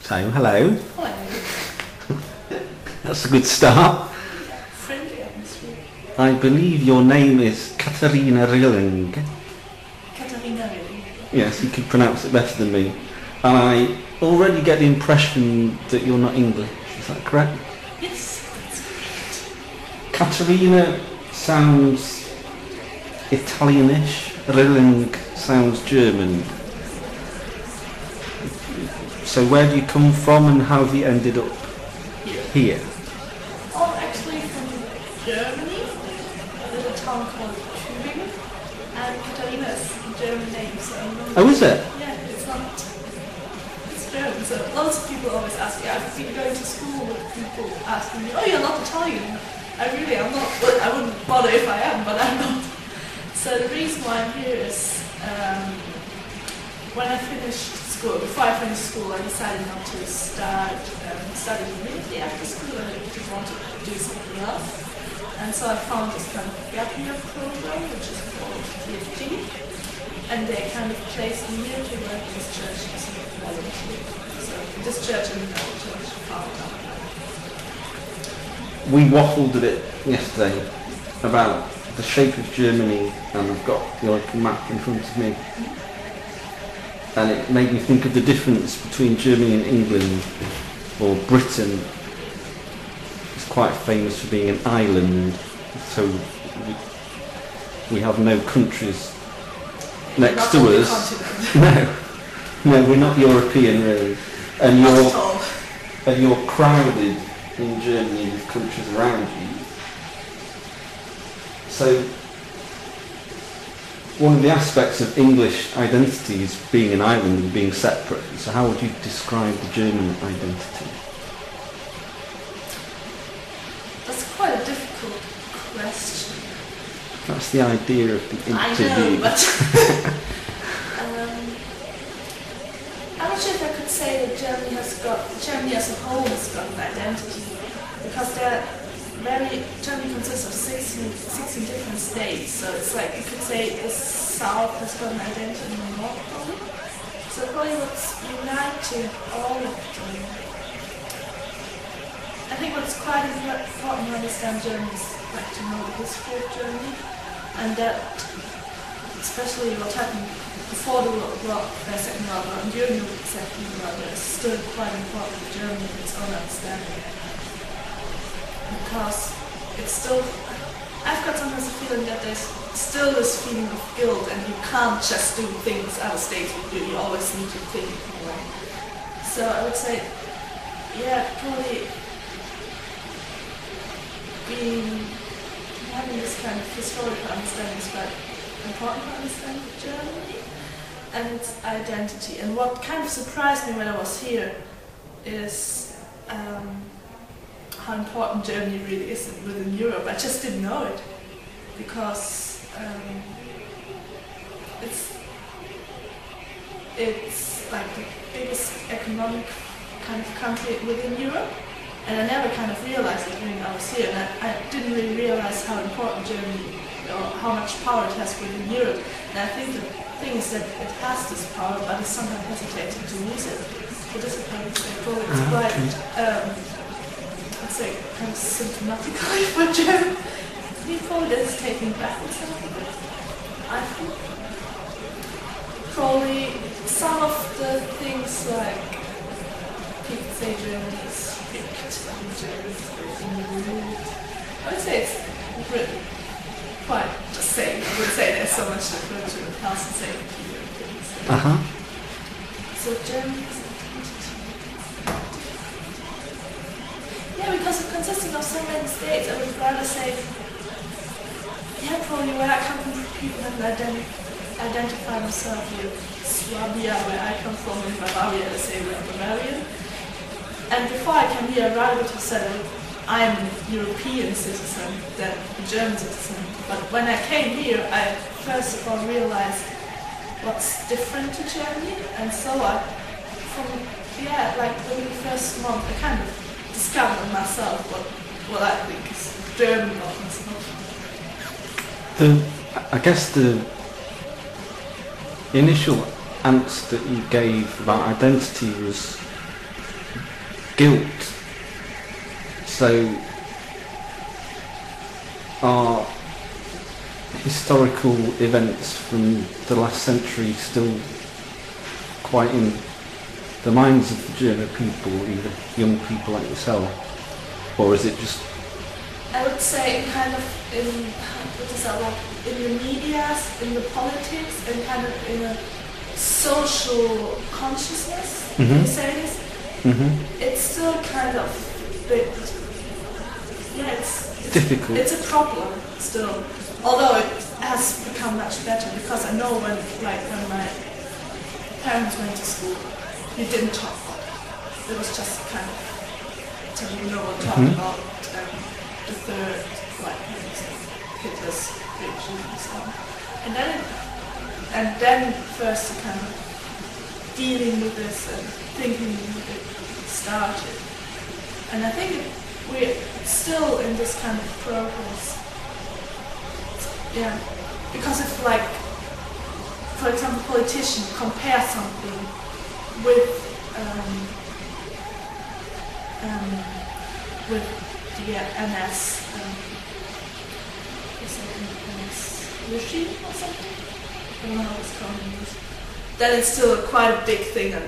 So, hello. Hello. That's a good start. Friendly atmosphere. I believe your name is Katharina Rilling. Katharina, really. Yes, you could pronounce it better than me. And I already get the impression that you're not English. Is that correct? Yes, that's correct. Katharina sounds Italianish. Rilling sounds German. So where do you come from and how have you ended up here? I'm actually from Germany, a little town called Tübingen, and Katharina is a German name, so I'm not... Oh, is it? Yeah, it's not... It's German, so lots of people always ask me. I've been going to school with people asking me, oh, you're not Italian. I really am not. Well, I wouldn't bother if I am, but I'm not. So the reason why I'm here is when I finished school, before I finished school, I decided not to start studying immediately after school. I just wanted to do something else. And so I found this kind of gap year program, which is called PhD. And they kind of placed me here to work in this church as a volunteer. So this church and another church found out. We waffled a bit yesterday about the shape of Germany, and I've got the Oracle map in front of me. And it made me think of the difference between Germany and England, or Britain. It's quite famous for being an island, so we have no countries next to us. No, we're not European really. And you're crowded in Germany with countries around you. So one of the aspects of English identity is being an island and being separate. So how would you describe the German identity? That's quite a difficult question. That's the idea of the interview. I know, but I'm not sure if I could say that Germany as a whole has got an identity, because Germany consists of 16 different states, so it's like you could say the South has got an identity in the North probably. So probably what's uniting all of them, I think what's quite important to understand Germany is like to know the history of Germany, and that especially what happened before the Second World War and during the Second World War is still quite important for Germany in its own understanding. Because it's still, I've got sometimes a feeling that there's still this feeling of guilt, and you can't just do things other states would do, you always need to think in a way. So I would say, yeah, probably having this kind of historical understanding is quite important to understand Germany and its identity. And what kind of surprised me when I was here is how important Germany really is within Europe. I just didn't know it, because it's like the biggest economic kind of country within Europe, and I never kind of realized it when I was here, and I didn't really realize how important Germany, or how much power it has within Europe. And I think the thing is that it has this power, but it's sometimes hesitating to use it. So this is how it's quite I'd say kind of symptomatically for German people that is taking backwards a little bit. I think probably some of the things like people say Germany is strict and Germany is very rude. I would say it's really quite the same. I would say there's so much difference in the health and safety and things. So Germany is because it consisting of so many states, I would rather say, yeah, probably where I come from, people have identified themselves with Swabia, where I come from, in Bavaria, they say we're Bavarian. And before I came here, I rather would have said I'm a European citizen than a German citizen. But when I came here, I first of all realized what's different to Germany, and so like within the first month, I kind of discover myself what I think is German of myself. I guess the initial answer that you gave about identity was guilt. So are historical events from the last century still quite in the minds of the German people, even young people like yourself? Or is it just... I would say kind of in, what is that, like in the media, in the politics, and kind of in a social consciousness, Mhm. you say this, it's still kind of bit, yeah, it's difficult? It's a problem still, although it has become much better, because I know when my parents went to school, we didn't talk about it. It was just kind of telling you know what talking about the third, like Hitler's regime and so on. And then first kind of dealing with this and thinking with it started. And I think we're still in this kind of progress. Yeah, because if, like, for example, politicians compare something with the NS, NS regime or something. I don't know how it's called in English. Then it's still quite a big thing, and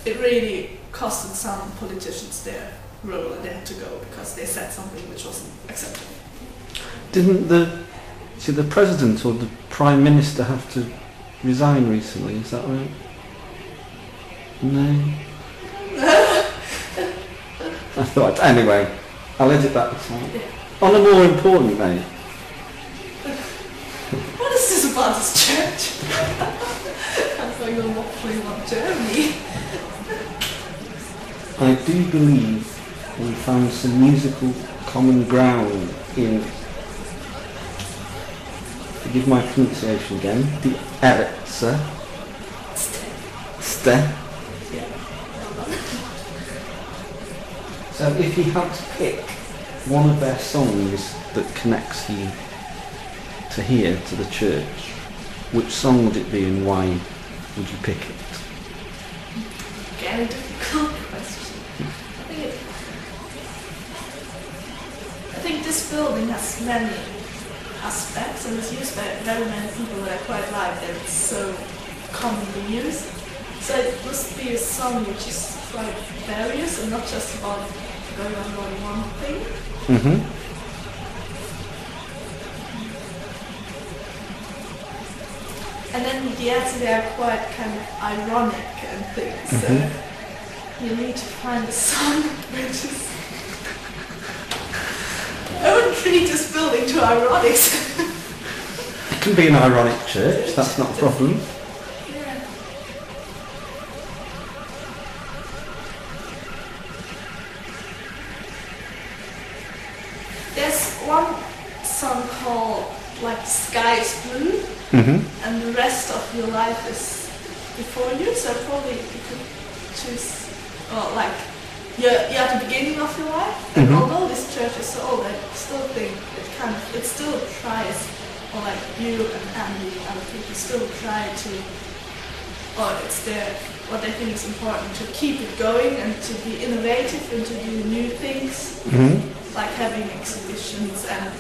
it really costed some politicians their role, and they had to go because they said something which wasn't acceptable. Didn't the president or the prime minister have to resign recently? Is that right? No. I thought. Anyway, I'll edit that aside. Yeah. On a more important note. What is this about this church? I thought you were waffling about Germany. I do believe we found some musical common ground in, forgive my pronunciation again, the Eretzer. Ste. So if you had to pick one of their songs that connects you to here, to the church, which song would it be and why would you pick it? Again, a difficult question. I think this building has many aspects and is used by very many people that I quite like, and it's so commonly used. So it must be a song which is quite various and not just about going on one thing. And then the answer, they are quite kind of ironic and things. So you need to find a song which is... I wouldn't treat this building too ironic. It can be an ironic church, that's not a problem. Yeah. There's one song called like Sky is Blue, and the rest of your life is before you, so probably you could choose, or like you're at the beginning of your life, and although this church is so old, I still think it still tries, or like you and Andy and other people still try to, or it's what they think is important, to keep it going and to be innovative and to do new things, like having exhibitions and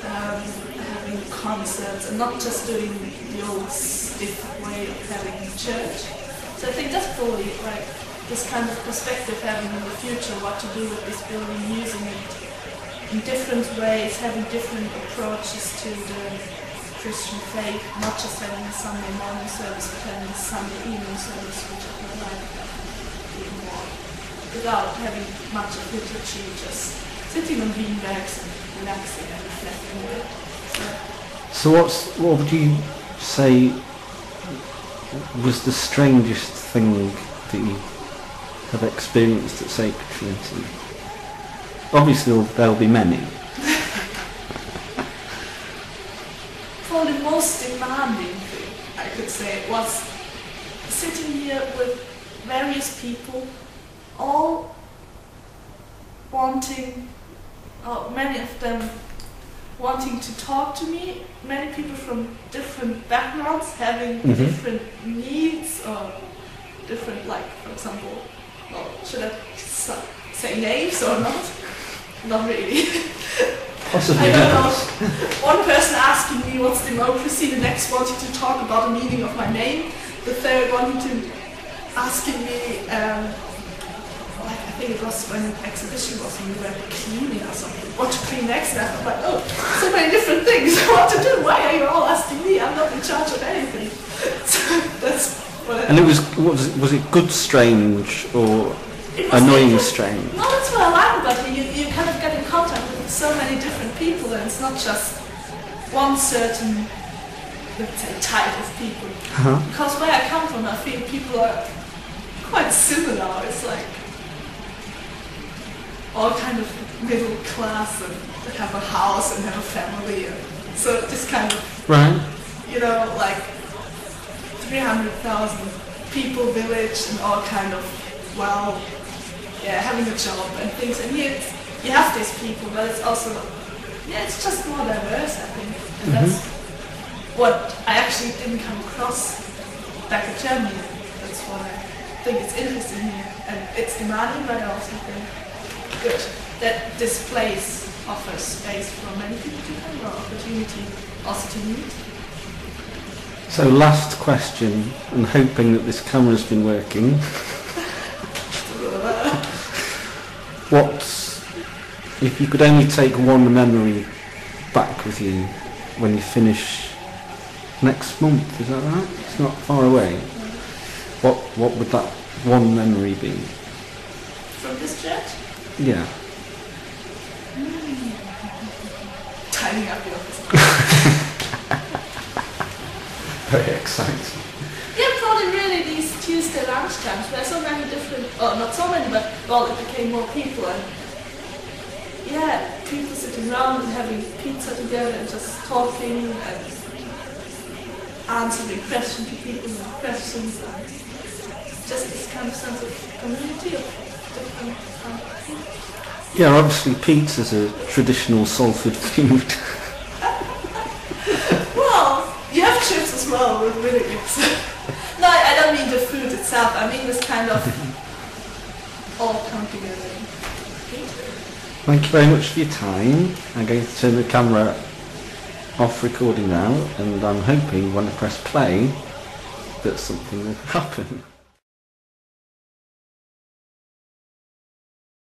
having concerts, and not just doing the old stiff way of having church. So I think that's probably like this kind of perspective, having in the future what to do with this building, using it in different ways, having different approaches to the Christian faith, not just having a Sunday morning service, but having a Sunday evening service, which I would like even more, without having much of liturgy, just sitting on beanbags and relaxing and reflecting on it. So what would you say was the strangest thing that you have experienced at Sacred Trinity? Obviously there'll be many. Probably the most demanding thing, I could say, was sitting here with various people, all wanting, many of them wanting to talk to me, many people from different backgrounds, having different needs, or different, like, for example, well, should I say names or not? Not really. Possibly I don't know. not. One person asking me what's democracy, the next wanting to talk about the meaning of my name, the third wanting to asking me, like I think it was when an exhibition was when we were cleaning or something, what to clean next, and I thought like, oh, so many different things what to do, why are you all asking me? I'm not in charge of anything. So that's what And it was it good strange or it was annoying different. strange? No, that's what I like about it. You kind of get in contact with so many different people, and it's not just one certain, let's say, type of people. Uh-huh. Because where I come from, I feel people are quite similar. It's like all kind of middle class and have a house and have a family. And so this kind of, Right. you know, like 300,000 people village and all kind of, well, yeah, having a job and things. And here you have these people, but it's also, yeah, it's just more diverse, I think. And that's what I actually didn't come across back in Germany. That's what I think is interesting here. And it's demanding, but I also think good that this place offers space for many people to come, or opportunity also to meet. So last question, and hoping that this camera's been working. If you could only take one memory back with you when you finish next month, is that right? It's not far away. What would that one memory be? From this church? Yeah. Tidying up the office. Very exciting. Yeah, probably really these Tuesday lunchtimes where so many different, oh not so many, but well it became more people and yeah, people sitting around and having pizza together and just talking and answering questions to people and questions and just this kind of sense of community of different people. Yeah, obviously pizza's a traditional Salford food. Well, you have chips as well with vinaigrette. No, I don't mean the food itself, I mean this kind of all come together. Thank you very much for your time. I'm going to turn the camera off recording now, and I'm hoping when I press play that something will happen.